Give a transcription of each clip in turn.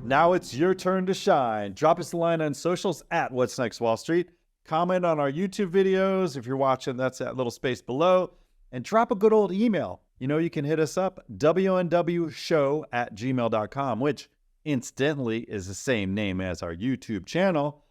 Now it's your turn to shine. Drop us a line on socials at What's Next Wall Street. Comment on our YouTube videos. If you're watching, that's that little space below. And drop a good old email. You know, you can hit us up, wnwshow@gmail.com, which incidentally is the same name as our YouTube channel.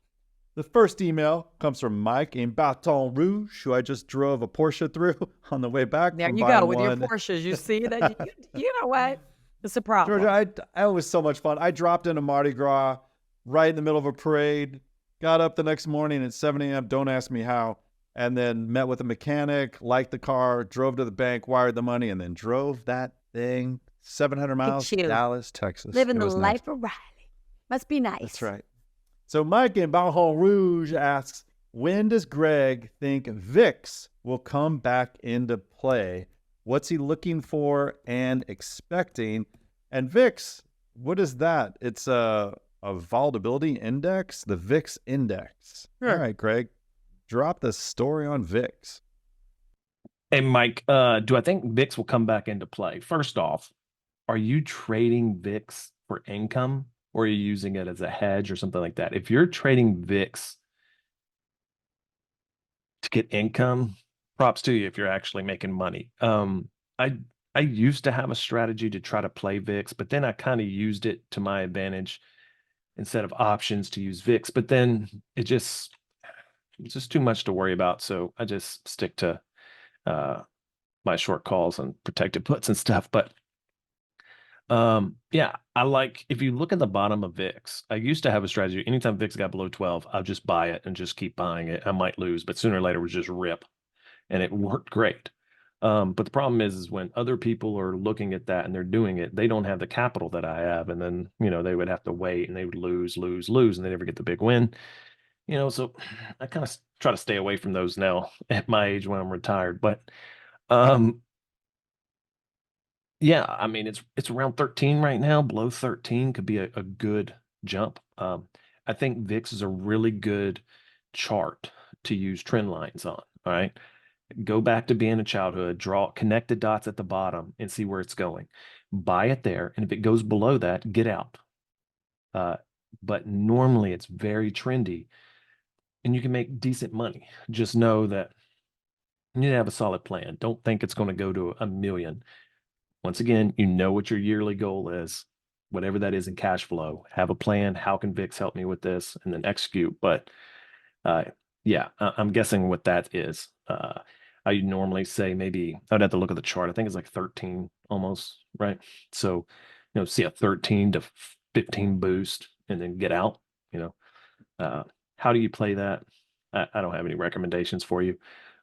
The first email comes from Mike in Baton Rouge, who I just drove a Porsche through on the way back There from you buying go with your one. Porsches. You see that? You know what? It's a problem. Georgia, it was so much fun. I dropped into Mardi Gras right in the middle of a parade, got up the next morning at 7 a.m., don't ask me how, and then met with a mechanic, liked the car, drove to the bank, wired the money, and then drove that thing 700 miles to Dallas, Texas. Living the nice. life of Riley. Must be nice. That's right. So Mike in Baton Rouge asks, when does Greg think VIX will come back into play? What's he looking for and expecting? And VIX, what is that? It's a volatility index, the VIX index. Sure. All right, Greg, drop the story on VIX. Hey, Mike, do I think VIX will come back into play? First off, are you trading VIX for income, or are you using it as a hedge or something like that? If you're trading VIX to get income, props to you if you're actually making money. I used to have a strategy to try to play VIX, but then I kind of used it to my advantage instead of options to use VIX. But then it's just too much to worry about. So I just stick to my short calls and protected puts and stuff. But yeah, I like, if you look at the bottom of VIX, I used to have a strategy. Anytime VIX got below 12, I'll just buy it and just keep buying it. I might lose, but sooner or later it would just rip. And it worked great. But the problem is when other people are looking at that and they're doing it, they don't have the capital that I have. And then, they would have to wait and they would lose, and they never get the big win. So I kind of try to stay away from those now at my age when I'm retired. But yeah, I mean, it's around 13 right now. Below 13 could be a good jump. I think VIX is a really good chart to use trend lines on. All right. Go back to being a childhood, connect the dots at the bottom and see where it's going. Buy it there. And if it goes below that, get out. But normally it's very trendy and you can make decent money. Just know that you need to have a solid plan. Don't think it's going to go to 1 million. Once again, you know what your yearly goal is, whatever that is in cash flow. Have a plan. How can VIX help me with this? And then execute. But yeah, I'm guessing what that is. I normally say maybe I'd have to look at the chart. I think it's like 13 almost, right? So, see a 13 to 15 boost and then get out. How do you play that? I don't have any recommendations for you.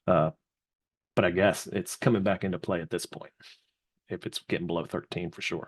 But I guess it's coming back into play at this point, if it's getting below 13 for sure.